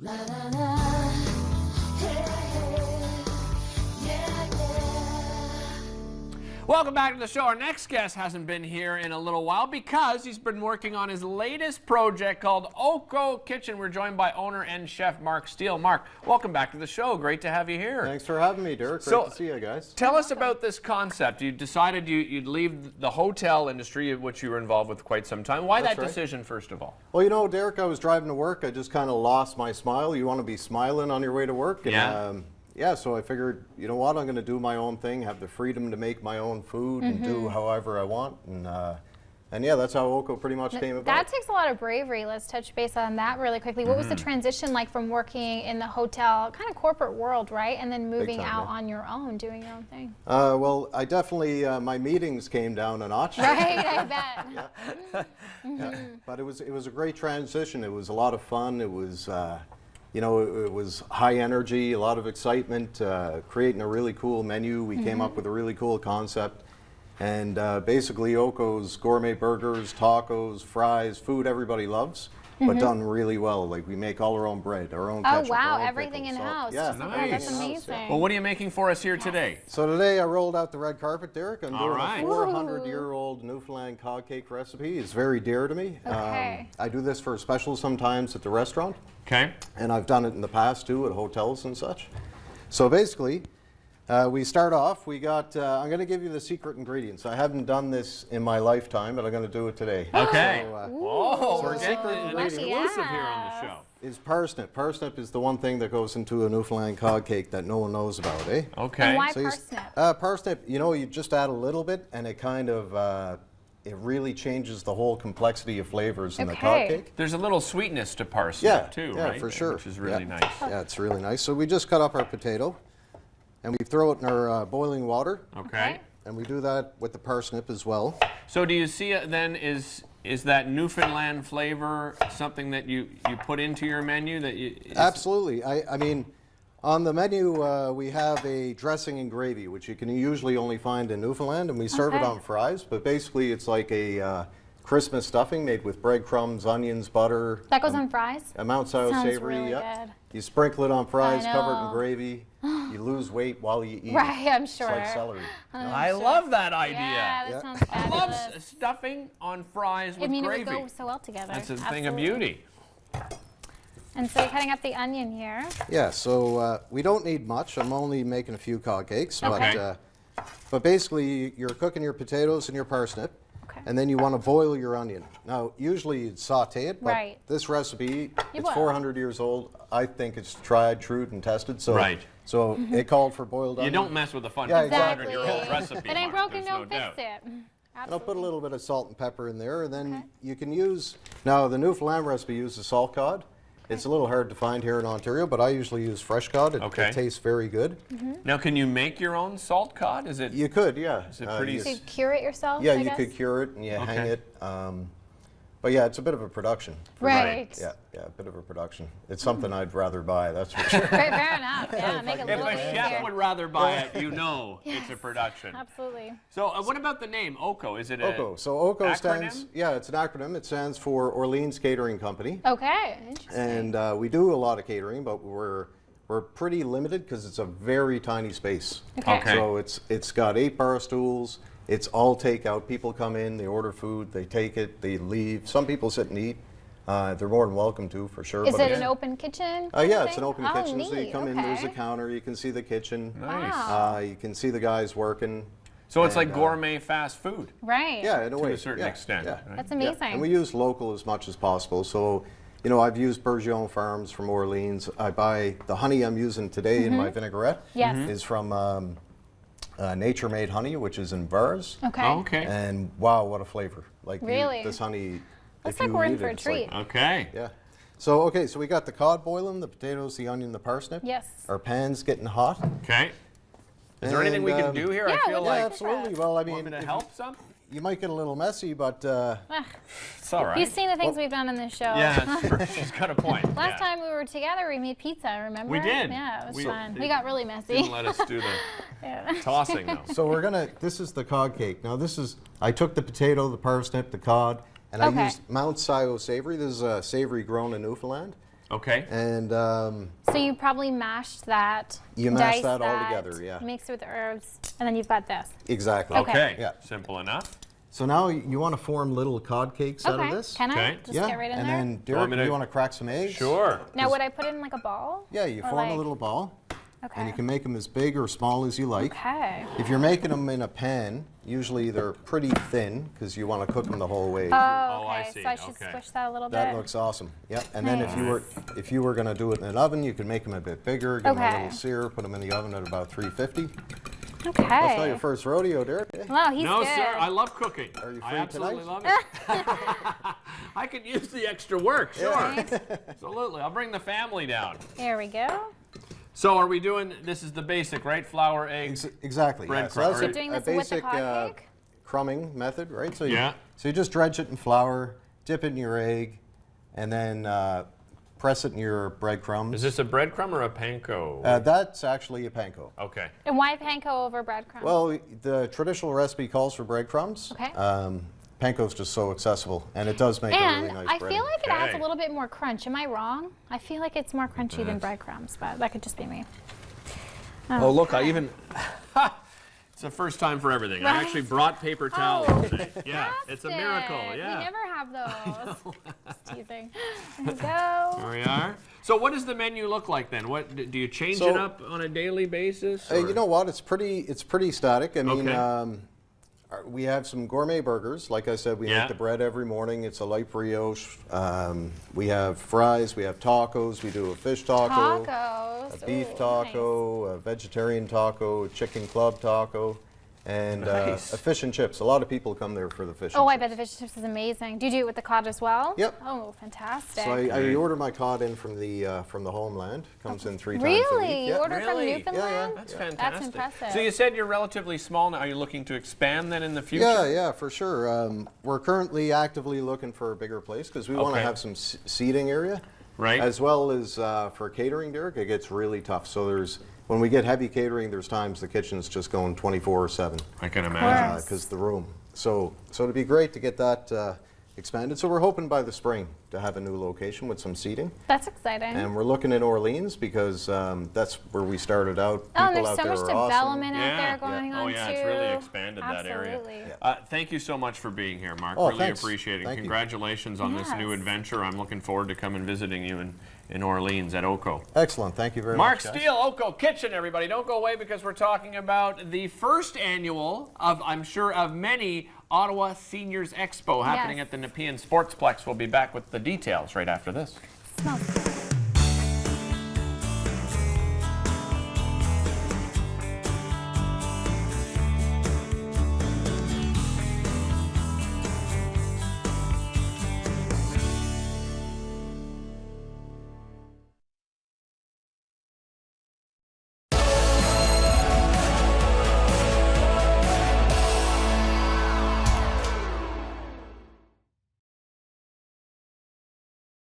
La, la, la. Hey, hey. Yeah, yeah. Welcome back to the show. Our next guest hasn't been here in a little while because he's been working on his latest project called OCO Kitchen. We're joined by owner and chef Mark Steele. Mark, welcome back to the show. Great to have you here. Thanks for having me, Derek. Great to see you guys. Tell us about this concept. You decided you'd leave the hotel industry, which you were involved with quite some time. Why that decision, first of all? Well, you know, Derek, I was driving to work. I just kind of lost my smile. You want to be smiling on your way to work. And, yeah, so I figured, you know what, I'm going to do my own thing, have the freedom to make my own food and do however I want. And yeah, that's how OCO pretty much came about. That takes a lot of bravery. Let's touch base on that really quickly. What was the transition like from working in the hotel, kind of corporate world, right? And then moving out on your own, doing your own thing? Well, I definitely, my meetings came down a notch. Right, I bet. Yeah. But it was a great transition. It was a lot of fun. It was, you know, it was high energy, a lot of excitement, creating a really cool menu. We came up with a really cool concept. And basically, OCO's gourmet burgers, tacos, fries, food everybody loves, but done really well. Like, we make all our own bread, our own ketchup, Oh, wow, our own everything pickles, in-house. Yeah, Nice. That's amazing. Well, what are you making for us here today? So today I rolled out the red carpet, Derek. I'm All doing right. a 400-year-old Newfoundland Cod cake recipe. It's very dear to me. Okay. I do this for specials sometimes at the restaurant. Okay. And I've done it in the past too at hotels and such. So basically, we start off, we got, I'm going to give you the secret ingredients. I haven't done this in my lifetime, but I'm going to do it today. Okay. So, Whoa, we're secret getting an ingredient. exclusive here on the show. is parsnip. Parsnip is the one thing that goes into a Newfoundland cod cake that no one knows about, eh? Okay. And why So parsnip? Parsnip, you know, you just add a little bit and it kind of, it really changes the whole complexity of flavors in the cod cake. There's a little sweetness to parsnip too, yeah, right? for sure. Which is really nice. Yeah, it's really nice. So we just cut up our potato and we throw it in our boiling water. Okay. And we do that with the parsnip as well. So do you see it then, is that Newfoundland flavor something that you put into your menu? That you, Absolutely. I mean, on the menu we have a dressing and gravy, which you can usually only find in Newfoundland, and we serve it on fries. But basically, it's like a Christmas stuffing made with breadcrumbs, onions, butter. That goes on fries? A Mount Sao Sounds savory. really Yeah. good. You sprinkle it on fries, I cover it in know. gravy. You lose weight while you eat. Right, I'm sure. It's like celery. I love that idea. Yeah, that Yeah. sounds I love fabulous. stuffing on fries with I mean, gravy. it would go so well together. That's a thing of Absolutely. beauty. And so you're cutting up the onion here. Yeah, so we don't need much. I'm only making a few cod cakes. Okay. But basically, you're cooking your potatoes and your parsnip, and then you want to boil your onion. Now, usually you'd saute it, but this recipe, it's boil. 400 years old. I think it's tried, true, and tested. So, so Mm-hmm. it called for boiled onion. You don't mess with a fun Yeah, 400-year-old recipe. It ain't Mark, broken, there's don't no fix doubt. it. And I'll Absolutely. put a little bit of salt and pepper in there, and then you can use, now the Newfoundland recipe uses salt cod. It's a little hard to find here in Ontario, but I usually use fresh cod. It tastes very good. Now, can you make your own salt cod? Is it? You could, yeah. Is it pretty? So you cure it yourself, Yeah, I you guess? could cure it and you hang it. But yeah, it's a bit of a production. Right. Yeah, a bit of a production. It's something I'd rather buy, that's for sure. Fair enough. Yeah, make it a If little a chef easier. would rather buy it, you know it's a production. Absolutely. So, what about the name OCO? Is it a OCO. So OCO acronym? stands, yeah, it's an acronym. It stands for Orleans Catering Company. Okay. Interesting. And we do a lot of catering, but we're pretty limited because it's a very tiny space. Okay. So it's got 8 bar stools. It's all takeout. People come in, they order food, they take it, they leave. Some people sit and eat. They're more than welcome to, for sure. Is but it an open kitchen? yeah, it's an open kitchen. Neat. So you come in, there's a counter, you can see the kitchen. Nice. Wow. You can see the guys working. So it's like gourmet fast food. Right. Yeah, in a way. To a certain yeah, extent. yeah. Right? That's Yeah. amazing. And we use local as much as possible. So, you know, I've used Bourgeon Farms from Orleans. I buy the honey I'm using today in my vinaigrette. Yes. Is from Nature Made Honey, which is in Vars. Okay. Oh, okay. And wow, what a flavor! Like Really? this honey. Looks if like you we're in eat for it, a it's like- treat. Okay. yeah. So okay, so we got the cod boiling, the potatoes, the onion, the parsnip. Yes. Our pan's getting hot. Okay. Is there anything we can And, do here? yeah, I feel we Yeah, like absolutely. Well, I want mean, me to if help some. you might get a little messy, but It's all right. You've seen the things we've done in this show. Yeah, that's true. She's got a point. Last time we were together, we made pizza, remember? We did. Yeah, it was We- fun. We got really messy. Didn't let us do the Yeah. tossing though. so we're gonna. This is the cod cake. Now this is. I took the potato, the parsnip, the cod, and I Okay. used Mount Sao savory. This is a savory grown in Newfoundland. Okay. And So you probably mashed that. You mash diced that all together, yeah. Mix it with the herbs, and then you've got this. exactly. Okay. Yeah. Simple enough. So now you want to form little cod cakes out of Okay. this. Can I Okay. just yeah. get right in and there? then Derek, me to- you want to crack some eggs? Sure. Now, would I put it in like a ball? Yeah, you Or form a like- little ball, Okay. and you can make them as big or small as you like. Okay. If you're making them in a pan, usually they're pretty thin because you want to cook them the whole way. Oh, Oh, I okay. see. So I should Okay. squish that a little bit. That looks awesome. Yep. And then if you were going to do it in an oven, you could make them a bit bigger, give them a Okay. little sear, put them in the oven at about 350. Okay. That's not your first rodeo, Derek. Eh? Wow, he's No, good. sir. I love cooking. Are you I free absolutely tonight? love it. I could use the extra work. Sure. Right? Absolutely. I'll bring the family down. There we go. So are we doing? This is the basic, right? Flour, eggs. Exactly. Bread yeah. So crumb, that's right? a, Doing a this with the basic cod cake? crumbing method, right? So Yeah. So you just dredge it in flour, dip it in your egg, and then press it in your breadcrumbs. Is this a breadcrumb or a panko? That's actually a panko. Okay. And why panko over breadcrumbs? Well, the traditional recipe calls for breadcrumbs. Okay. Panko's just so accessible, and it does make a and really nice I bread. feel like it adds Okay. a little bit more crunch. Am I wrong? I feel like it's more crunchy than breadcrumbs, but that could just be me. Oh, look, I even. It's the first time for everything. I Right. actually brought paper towels Oh, today. Yeah, it's a miracle. fantastic. Yeah. We never have those. Just teasing. There you go. There we are. So, what does the menu look like then? What do you change So- it up on a daily basis? You or- know what? It's pretty static. I mean, Okay. we have some gourmet burgers. Like I said, we Yeah. make the bread every morning. It's a light brioche. We have fries. We have tacos. We do a fish taco, Tacos. a beef Ooh, taco, a vegetarian taco, a chicken club taco, and Nice. a fish and chips. A lot of people come there for the fish. Oh, and I chips. bet the fish and chips is amazing. Do you do it with the cod as well? Yep. Oh, fantastic. So I order my cod in from the homeland. Comes in 3 times a Really? week. You Yeah. order from Really? Newfoundland? That's Yeah. fantastic. That's impressive. So you said you're relatively small now. Are you looking to expand then in the future? Yeah, for sure. We're currently actively looking for a bigger place because we want to Okay. have some seating area, Right. as well as for catering, Derek. It gets really tough. So when we get heavy catering, there's times the kitchen's just going 24/7 I can imagine. Course. because the room. So it'd be great to get that expanded. So we're hoping by the spring to have a new location with some seating. That's exciting. And we're looking in Orleans because that's where we started out. Oh, and People there's out so there much are awesome. development Yeah. out there going on Oh, too. yeah, it's really expanded that area. Absolutely. Thank you so much for being here, Mark. Oh, really thanks. appreciate it. Thank you. Congratulations on this new Yes. adventure. I'm looking forward to coming visiting you in Orleans at OCO. Excellent. Thank you very Mark much. guys. Steele, OCO Kitchen, everybody. Don't go away because we're talking about the first annual of, I'm sure, of many Ottawa Seniors Expo happening Yes. at the Nepean Sportsplex. We'll be back with the details right after this. Smells good.